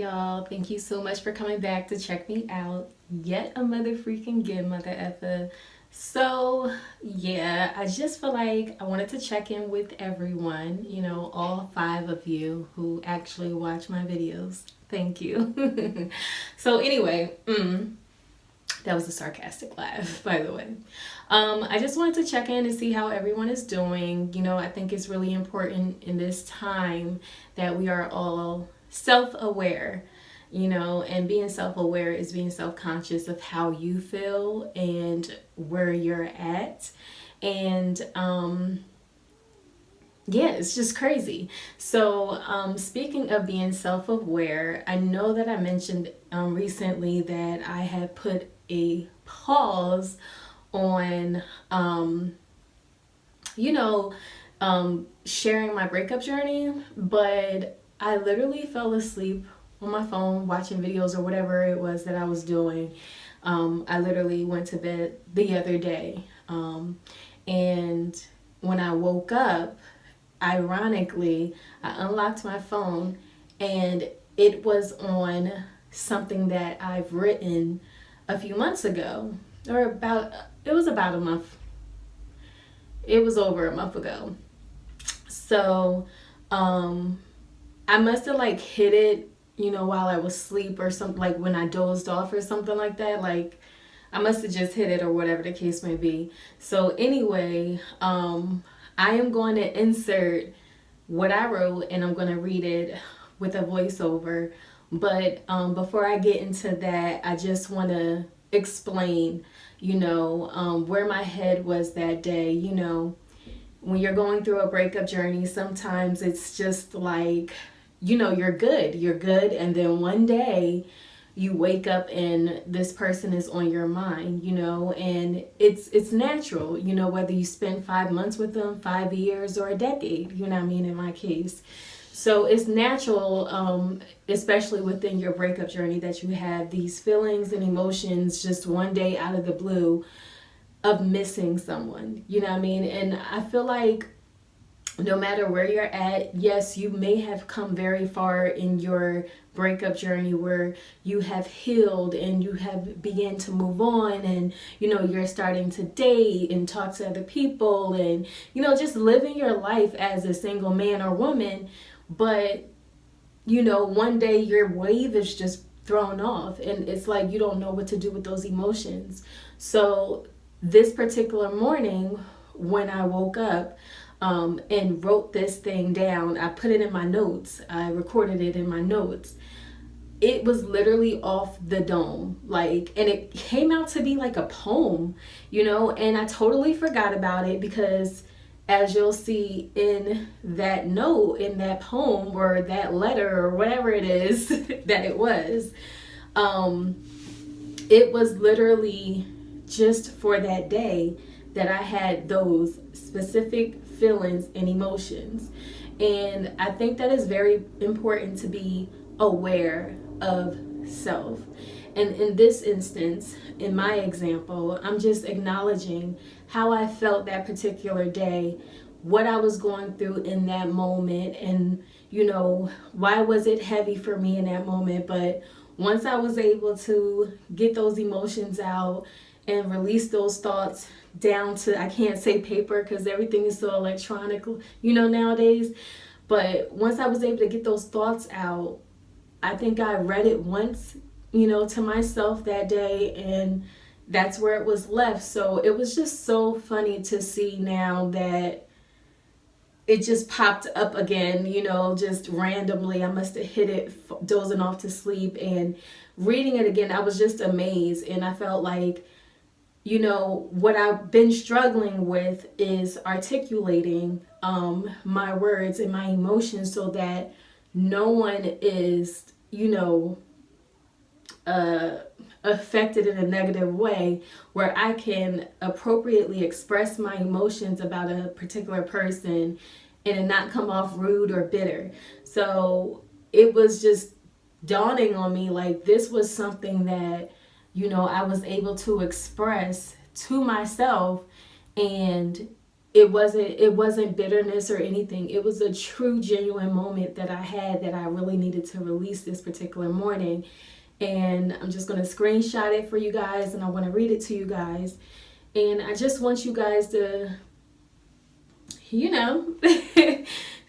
y'all. Thank you so much for coming back to check me out. Yet a mother freaking good mother effer. So, yeah, I just feel like I wanted to check in with everyone, all 5 of you who actually watch my videos. Thank you. So, anyway, that was a sarcastic laugh, by the way. I just wanted to check in and see how everyone is doing. I think it's really important in this time that we are all self aware, and being self aware is being self conscious of how you feel and where you're at. And, yeah, it's just crazy. So, speaking of being self aware, I know that I mentioned recently that I had put a pause on, you know, sharing my breakup journey, but I literally fell asleep on my phone watching videos or whatever it was that I was doing. I literally went to bed the other day. And when I woke up, ironically, I unlocked my phone and it was on something that I've written a few months ago, it was about a month. It was over a month ago. So, I must have like hit it, while I was asleep or something, like when I dozed off or something like that. Like, I must have just hit it or whatever the case may be. So, anyway, I am going to insert what I wrote and I'm going to read it with a voiceover. But before I get into that, I just want to explain, where my head was that day. When you're going through a breakup journey, sometimes it's just like, you're good. And then one day you wake up and this person is on your mind, and it's natural, whether you spend 5 months with them, 5 years, or a decade, in my case. So it's natural, especially within your breakup journey, that you have these feelings and emotions just one day out of the blue of missing someone, And I feel like no matter where you're at, yes, you may have come very far in your breakup journey where you have healed and you have began to move on, and you're starting to date and talk to other people and just living your life as a single man or woman. But one day your wave is just thrown off and it's like you don't know what to do with those emotions. So this particular morning when I woke up, and wrote this thing down, I put it in my notes. I recorded it in my notes. It was literally off the dome, and it came out to be like a poem, and I totally forgot about it because, as you'll see in that note, in that poem or that letter or whatever it is that it was literally just for that day that I had those specific feelings and emotions. And I think that is very important to be aware of self. And in this instance, in my example, I'm just acknowledging how I felt that particular day, what I was going through in that moment, and why was it heavy for me in that moment. But once I was able to get those emotions out and release those thoughts down to, I can't say paper because everything is so electronic, nowadays. But once I was able to get those thoughts out, I think I read it once, to myself that day, and that's where it was left. So it was just so funny to see now that it just popped up again, just randomly. I must have hit it dozing off to sleep, and reading it again, I was just amazed. And I felt like, what I've been struggling with is articulating my words and my emotions so that no one is, affected in a negative way, where I can appropriately express my emotions about a particular person and it not come off rude or bitter. So it was just dawning on me like this was something that I was able to express to myself, and it wasn't bitterness or anything. It was a true, genuine moment that I had that I really needed to release this particular morning. And I'm just going to screenshot it for you guys, and I want to read it to you guys. And I just want you guys to,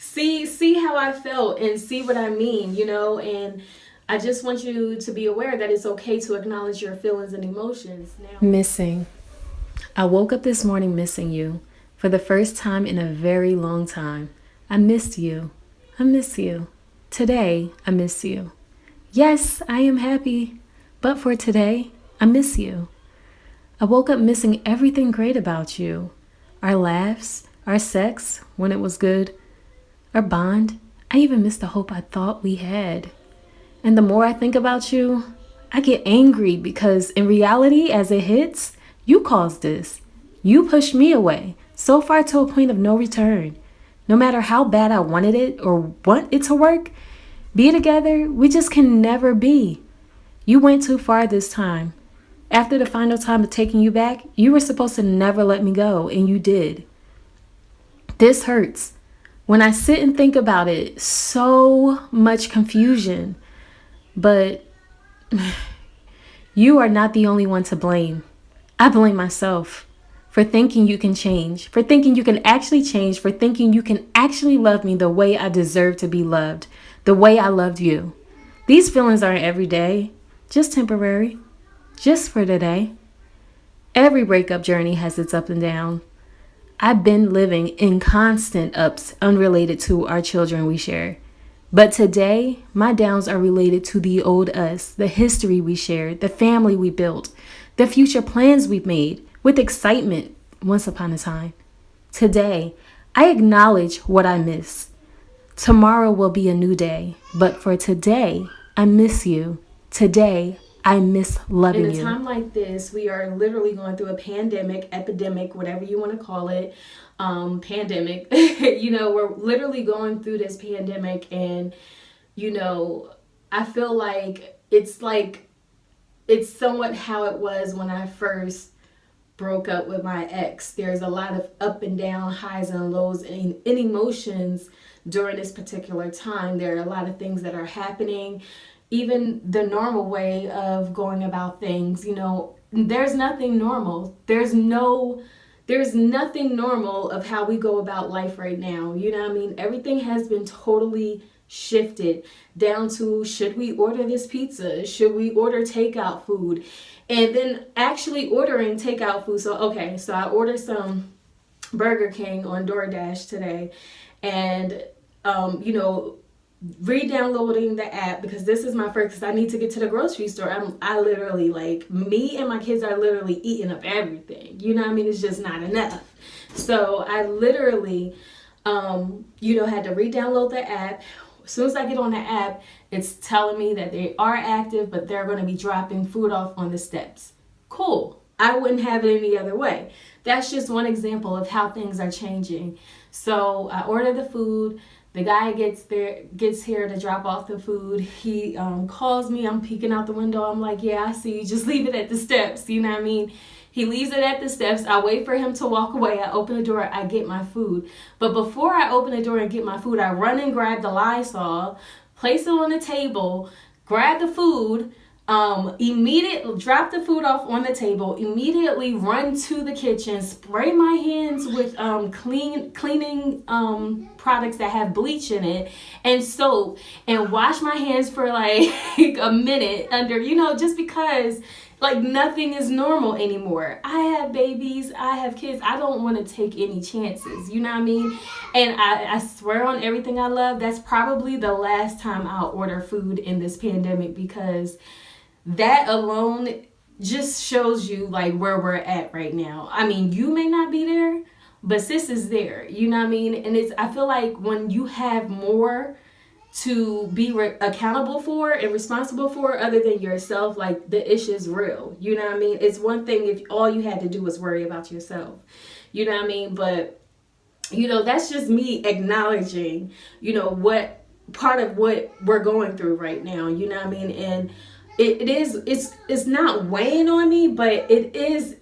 see how I felt and see what I mean, and I just want you to be aware that it's okay to acknowledge your feelings and emotions. Now, missing. I woke up this morning missing you for the first time in a very long time. I missed you. I miss you. Today, I miss you. Yes, I am happy, but for today, I miss you. I woke up missing everything great about you. Our laughs, our sex when it was good, our bond. I even miss the hope I thought we had. And the more I think about you, I get angry because in reality, as it hits, you caused this. You pushed me away, so far to a point of no return. No matter how bad I wanted it or want it to work, be together, we just can never be. You went too far this time. After the final time of taking you back, you were supposed to never let me go, and you did. This hurts. When I sit and think about it, so much confusion. But you are not the only one to blame. I blame myself for thinking you can change, for thinking you can actually change, for thinking you can actually love me the way I deserve to be loved, the way I loved you. These feelings aren't every day, just temporary, just for today. Every breakup journey has its up and down. I've been living in constant ups unrelated to our children we share. But today, my downs are related to the old us, the history we shared, the family we built, the future plans we've made with excitement once upon a time. Today, I acknowledge what I miss. Tomorrow will be a new day, but for today, I miss you. Today, I miss loving you. In a time like this, we are literally going through a pandemic, epidemic, whatever you want to call it, pandemic. We're literally going through this pandemic, and, I feel like it's somewhat how it was when I first broke up with my ex. There's a lot of up and down, highs and lows in emotions during this particular time. There are a lot of things that are happening. Even the normal way of going about things, there's nothing normal. There's nothing normal of how we go about life right now. You know what I mean? Everything has been totally shifted down to, should we order this pizza? Should we order takeout food? And then actually ordering takeout food. So I ordered some Burger King on DoorDash today, and re-downloading the app because this is my first, because I need to get to the grocery store. I literally, me and my kids are literally eating up everything. You know what I mean? It's just not enough. So I literally, had to re-download the app. As soon as I get on the app, it's telling me that they are active, but they're going to be dropping food off on the steps. Cool. I wouldn't have it any other way. That's just one example of how things are changing. So I order the food. The guy gets here to drop off the food. He calls me. I'm peeking out the window. I'm like, yeah, I see you. Just leave it at the steps. You know what I mean? He leaves it at the steps. I wait for him to walk away. I open the door. I get my food. But before I open the door and get my food, I run and grab the Lysol, place it on the table, grab the food, immediately drop the food off on the table, immediately run to the kitchen, spray my hands with cleaning products that have bleach in it and soap, and wash my hands for a minute under, just because nothing is normal anymore. I have babies, I have kids. I don't want to take any chances, you know what I mean? And I swear on everything I love, that's probably the last time I'll order food in this pandemic, because that alone just shows you where we're at right now. I mean, you may not be there, but sis is there, you know what I mean? And I feel like when you have more to be accountable for and responsible for other than yourself, the issue is real, you know what I mean? It's one thing if all you had to do was worry about yourself, you know what I mean? But that's just me acknowledging what part of what we're going through right now, you know what I mean? And it's not weighing on me, but it is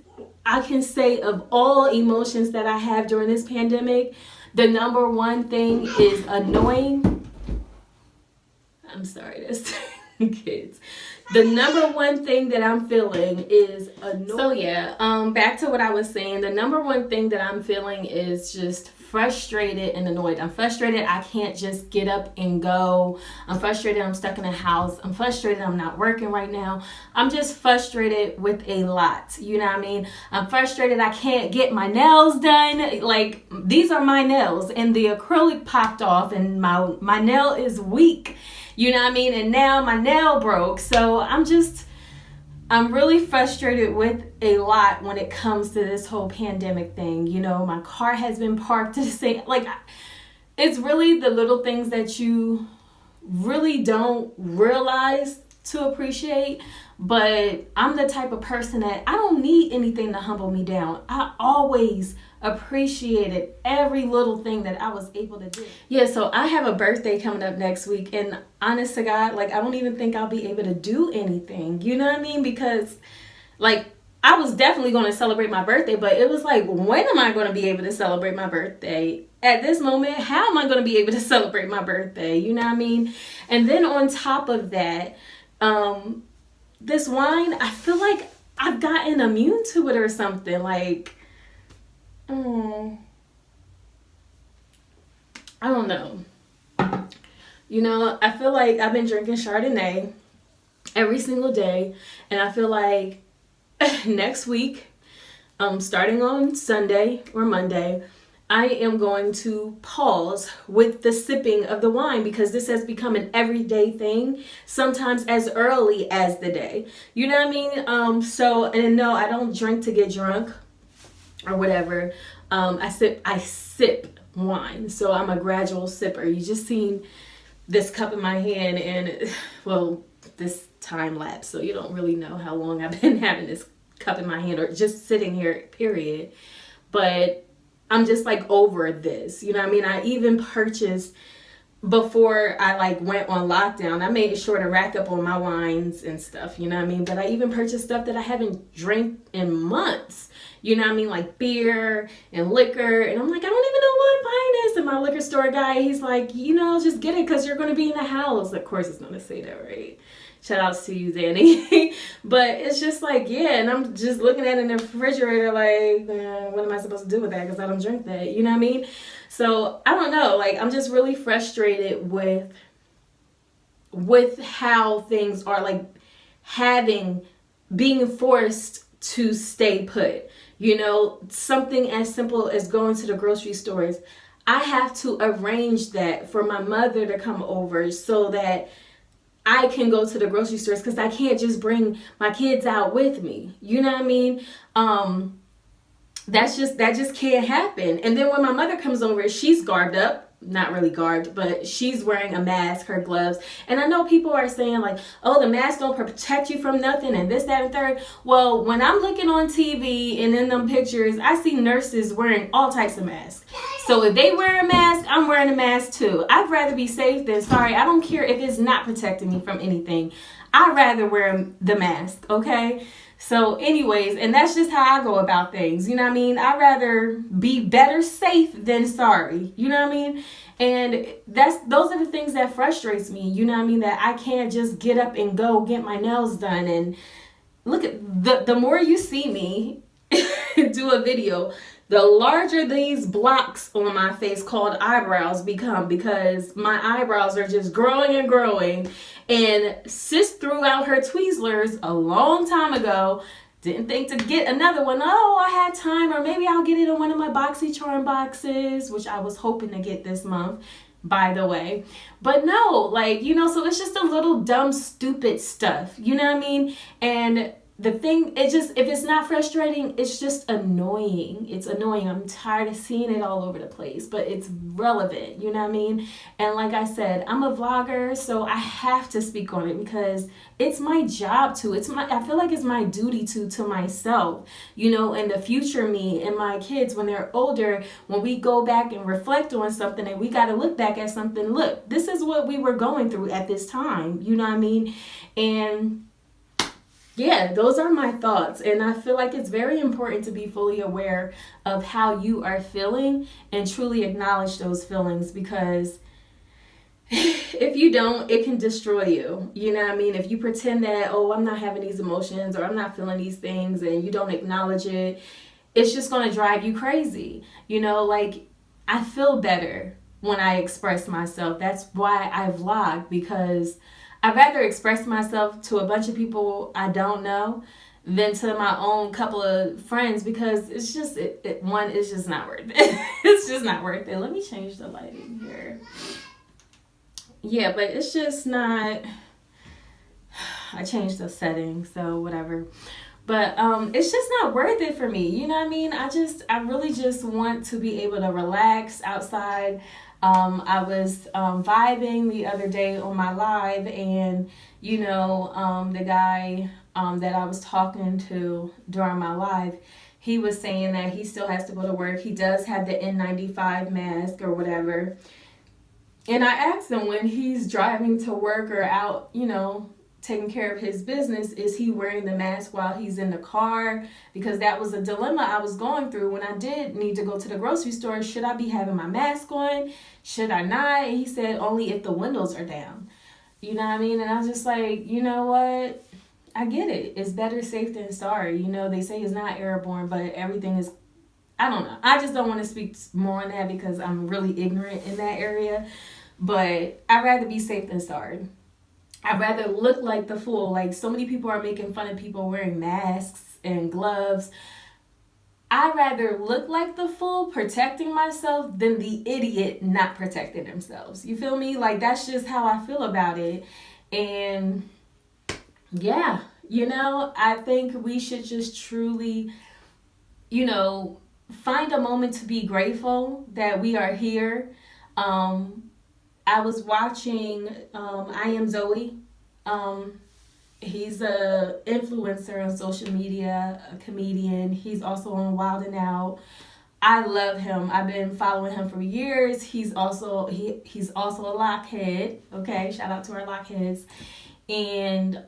I can say of all emotions that I have during this pandemic, the number one thing is annoying. I'm sorry, that's kids. The number one thing that I'm feeling is annoying. So yeah, back to what I was saying. The number one thing that I'm feeling is just frustrated and annoyed. I'm frustrated I can't just get up and go. I'm frustrated I'm stuck in the house. I'm frustrated I'm not working right now. I'm just frustrated with a lot. You know what I mean? I'm frustrated I can't get my nails done. Like, these are my nails and the acrylic popped off and my nail is weak. You know what I mean? And now my nail broke. So I'm really frustrated with a lot when it comes to this whole pandemic thing. You know, my car has been parked to the same, like, it's really the little things that you really don't realize to appreciate. But I'm the type of person that I don't need anything to humble me down. I always appreciated every little thing that I was able to do. Yeah, so I have a birthday coming up next week, and honest to God, like, I don't even think I'll be able to do anything. You know what I mean? Because, like, I was definitely going to celebrate my birthday, but it was like, when am I going to be able to celebrate my birthday? At this moment, how am I going to be able to celebrate my birthday? You know what I mean? And then on top of that, this wine, I feel like I've gotten immune to it or something. Like, I don't know. You know, I feel like I've been drinking Chardonnay every single day, and I feel like next week, starting on Sunday or Monday, I am going to pause with the sipping of the wine because this has become an everyday thing, sometimes as early as the day. You know what I mean? So, and no, I don't drink to get drunk or whatever. I sip wine. So I'm a gradual sipper. You just seen this cup in my hand and, well, this time lapse. So you don't really know how long I've been having this cup in my hand or just sitting here, period. But I'm just like over this. You know what I mean? I even purchased, before I like went on lockdown, I made sure to rack up on my wines and stuff, you know what I mean? But I even purchased stuff that I haven't drank in months, you know what I mean? Like beer and liquor. And I'm like, I don't even know why I'm buying this. And my liquor store guy, he's like, you know, just get it because you're going to be in the house. Of course, it's going to say that, right? Shout outs to you, Danny. But it's just like, yeah, and I'm just looking at it in the refrigerator like, what am I supposed to do with that? Because I don't drink that, you know what I mean? So I don't know, like, I'm just really frustrated with how things are, like, being forced to stay put. You know, something as simple as going to the grocery stores. I have to arrange that for my mother to come over so that I can go to the grocery stores because I can't just bring my kids out with me. You know what I mean? That just can't happen. And then when my mother comes over, she's garbed up. Not really garbed, but she's wearing a mask, her gloves. And I know people are saying like, oh, the mask don't protect you from nothing and this, that, and third. Well, when I'm looking on TV and in them pictures, I see nurses wearing all types of masks. So if they wear a mask, I'm wearing a mask too. I'd rather be safe than sorry. I don't care if it's not protecting me from anything. I'd rather wear the mask, okay? So anyways, and that's just how I go about things. You know what I mean? I'd rather be better safe than sorry. You know what I mean? And those are the things that frustrates me. You know what I mean? That I can't just get up and go get my nails done. And look at the more you see me do a video, the larger these blocks on my face called eyebrows become because my eyebrows are just growing and growing. And sis threw out her Tweezers a long time ago. Didn't think to get another one. Oh, I had time, or maybe I'll get it in one of my BoxyCharm boxes, which I was hoping to get this month, by the way. But no, like, you know, so it's just a little dumb, stupid stuff. You know what I mean? And the thing, if it's not frustrating, it's just annoying. It's annoying. I'm tired of seeing it all over the place, but it's relevant, you know what I mean? And like I said, I'm a vlogger, so I have to speak on it because it's my job to. I feel like it's my duty to myself, you know, and the future me and my kids when they're older, when we go back and reflect on something and we got to look back at something, look, this is what we were going through at this time, you know what I mean? And Yeah, those are my thoughts. And I feel like it's very important to be fully aware of how you are feeling and truly acknowledge those feelings, because if you don't, it can destroy you. You know what I mean? If you pretend that, oh, I'm not having these emotions or I'm not feeling these things, and you don't acknowledge it, it's just going to drive you crazy. You know, like, I feel better when I express myself. That's why I vlog, because I'd rather express myself to a bunch of people I don't know than to my own couple of friends, because it's just, one, it's just not worth it. It's just not worth it. Let me change the lighting here. Yeah, but it's just not. I changed the settings, so whatever. But it's just not worth it for me. You know what I mean? I really just want to be able to relax outside. I was vibing the other day on my live, and the guy that I was talking to during my live, he was saying that he still has to go to work. He does have the N95 mask or whatever. And I asked him, when he's driving to work or out, taking care of his business, is he wearing the mask while he's in the car? Because that was a dilemma I was going through when I did need to go to the grocery store. Should I be having my mask on? Should I not? And he said, only if the windows are down. You know what I mean? And I was just like, you know what? I get it. It's better safe than sorry. They say it's not airborne, but everything is, I don't know. I just don't want to speak more on that because I'm really ignorant in that area. But I'd rather be safe than sorry. I'd rather look like the fool. Like, so many people are making fun of people wearing masks and gloves. I'd rather look like the fool protecting myself than the idiot not protecting themselves. You feel me? Like, that's just how I feel about it. And yeah, I think we should just truly, find a moment to be grateful that we are here. I was watching I Am Zoe. He's a influencer on social media, a comedian. He's also on Wild and Out. I love him. I've been following him for years. He's also he's also a lockhead. Okay, shout out to our lockheads. And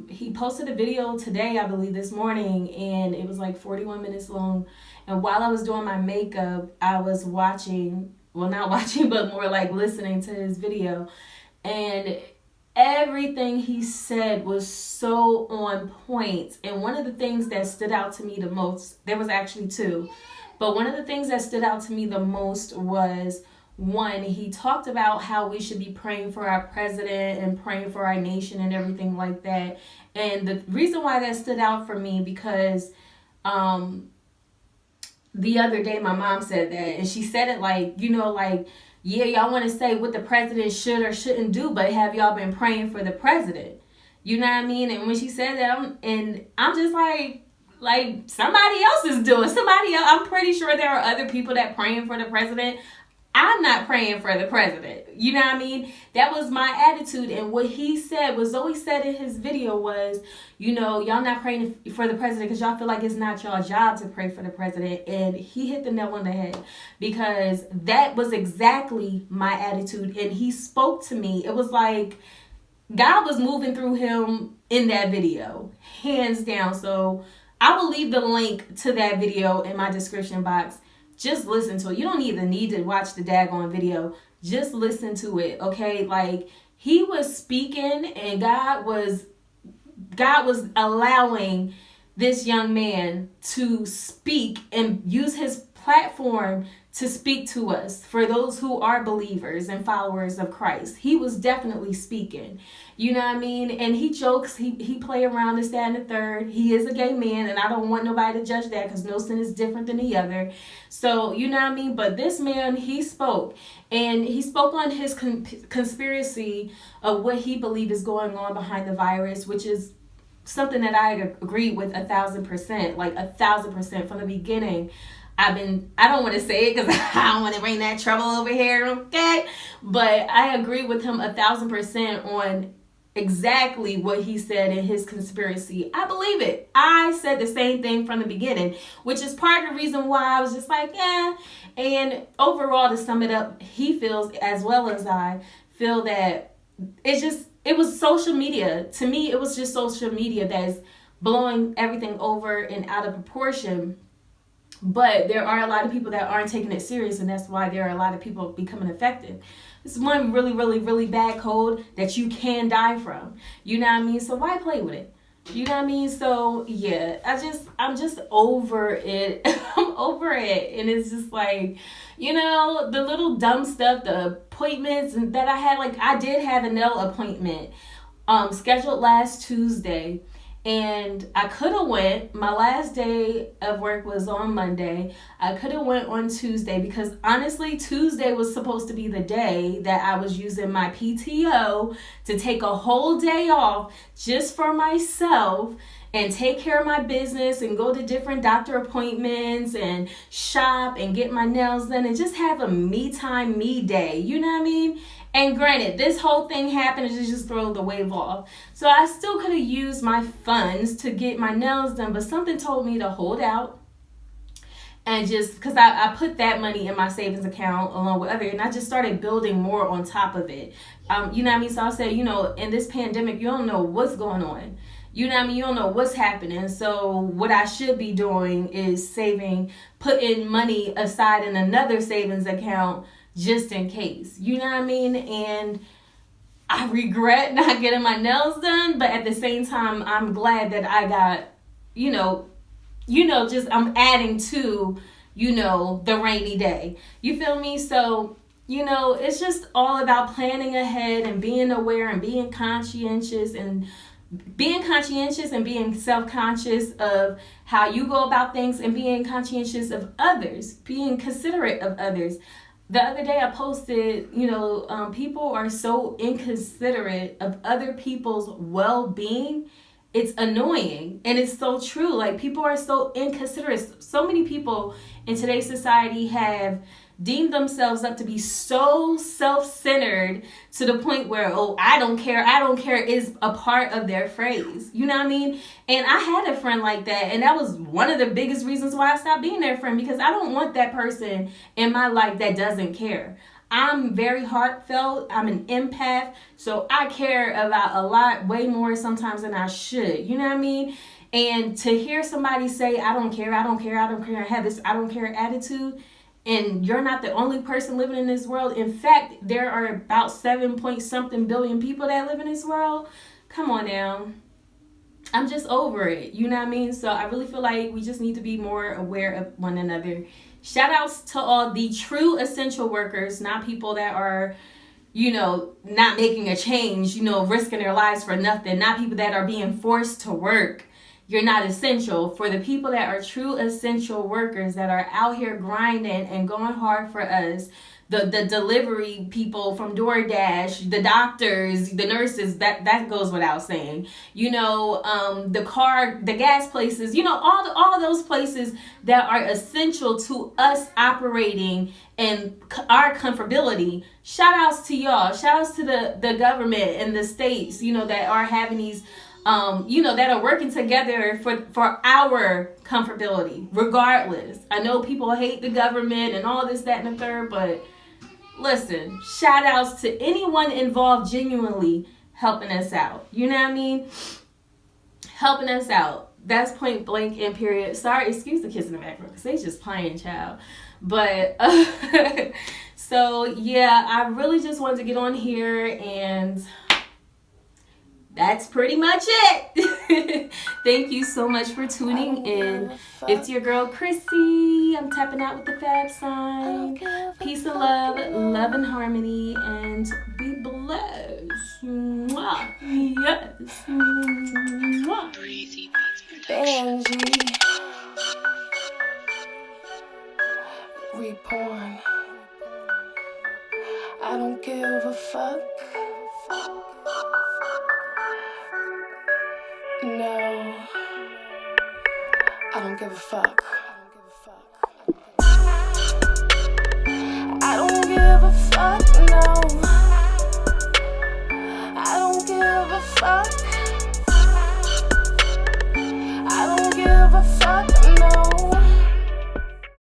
he posted a video today, I believe this morning, and it was like 41 minutes long. And while I was doing my makeup, I was watching, well, not watching, but more like listening to his video. And everything he said was so on point. And one of the things that stood out to me the most, there was actually two, but one of the things that stood out to me the most was, one, he talked about how we should be praying for our president and praying for our nation and everything like that. And the reason why that stood out for me, because the other day my mom said that, and she said it like, yeah, y'all want to say what the president should or shouldn't do, but have y'all been praying for the president? You know what I mean? And when she said that, I'm just like somebody else is doing. Somebody else. I'm pretty sure there are other people that praying for the president. I'm not praying for the president. You know what I mean? That was my attitude. And what he said, what Zoe said in his video was, y'all not praying for the president because y'all feel like it's not y'all job to pray for the president. And he hit the nail on the head, because that was exactly my attitude. And he spoke to me. It was like God was moving through him in that video, hands down. So I will leave the link to that video in my description box. Just listen to it. You don't even need to watch the daggone video. Just listen to it, okay? Like, he was speaking, and God was allowing this young man to speak and use his platform to speak to us, for those who are believers and followers of Christ. He was definitely speaking. You know what I mean? And he jokes, he play around this, that, and the third. He is a gay man, and I don't want nobody to judge that, because no sin is different than the other. So, you know what I mean? But this man, he spoke. And he spoke on his conspiracy of what he believed is going on behind the virus, which is something that I agree with 1,000%, like 1,000% from the beginning. I don't want to say it because I don't want to bring that trouble over here, okay? But I agree with him 1,000% on exactly what he said in his conspiracy. I believe it. I said the same thing from the beginning, which is part of the reason why I was just like, yeah. And overall, to sum it up, he feels, as well as I feel, that it was social media. To me, it was just social media that is blowing everything over and out of proportion. But there are a lot of people that aren't taking it serious, and that's why there are a lot of people becoming affected. It's one really, really, really bad cold that you can die from. You know what I mean? So why play with it? You know what I mean? So yeah, I'm just over it. I'm over it. And it's just like, you know, the little dumb stuff, the appointments that I had. Like, I did have a nail appointment scheduled last Tuesday, and I could have went. My last day of work was on Monday. I could have went on Tuesday because honestly, Tuesday was supposed to be the day that I was using my PTO to take a whole day off just for myself and take care of my business and go to different doctor appointments and shop and get my nails done and just have a me time, me day. You know what I mean? And granted, this whole thing happened to just throw the wave off. So I still could have used my funds to get my nails done, but something told me to hold out. And just because I put that money in my savings account along with other, and I just started building more on top of it. You know what I mean? So I said, you know, in this pandemic, you don't know what's going on. You know what I mean? You don't know what's happening. So what I should be doing is saving, putting money aside in another savings account just in case. You know what I mean? And I regret not getting my nails done, but at the same time, I'm glad that I got, just I'm adding to, the rainy day. You feel me? So, it's just all about planning ahead and being aware and being conscientious and being self-conscious of how you go about things and being conscientious of others, being considerate of others. The other day I posted, people are so inconsiderate of other people's well-being. It's annoying, and it's so true. Like, people are so inconsiderate. So many people in today's society have deemed themselves up to be so self-centered to the point where, I don't care is a part of their phrase. You know what I mean? And I had a friend like that, and that was one of the biggest reasons why I stopped being their friend, because I don't want that person in my life that doesn't care. I'm very heartfelt. I'm an empath, so I care about a lot way more sometimes than I should. You know what I mean? And to hear somebody say, I don't care, have this I don't care attitude, and you're not the only person living in this world. In fact, there are about 7-point-something billion people that live in this world. Come on now. I'm just over it. You know what I mean? So I really feel like we just need to be more aware of one another. Shout outs to all the true essential workers, not people that are, not making a change, risking their lives for nothing, not people that are being forced to work. You're not essential. For the people that are true essential workers that are out here grinding and going hard for us, the delivery people from DoorDash, the doctors, the nurses, that goes without saying. The gas places, all those places that are essential to us operating and our comfortability. Shout outs to y'all. Shout outs to the government and the states, that are having these that are working together for our comfortability, regardless. I know people hate the government and all this, that, and the third, but listen, shout outs to anyone involved genuinely helping us out. You know what I mean? Helping us out. That's point blank and period. Sorry, excuse the kids in the background because they just playing, child. But, so yeah, I really just wanted to get on here, and that's pretty much it. Thank you so much for tuning in. It's your girl, Chrissy. I'm tapping out with the fab sign. Peace and love, love and harmony, and be blessed. Mwah. Yes. Mwah. Benji. Reborn. I don't give a fuck. No, I don't give a fuck.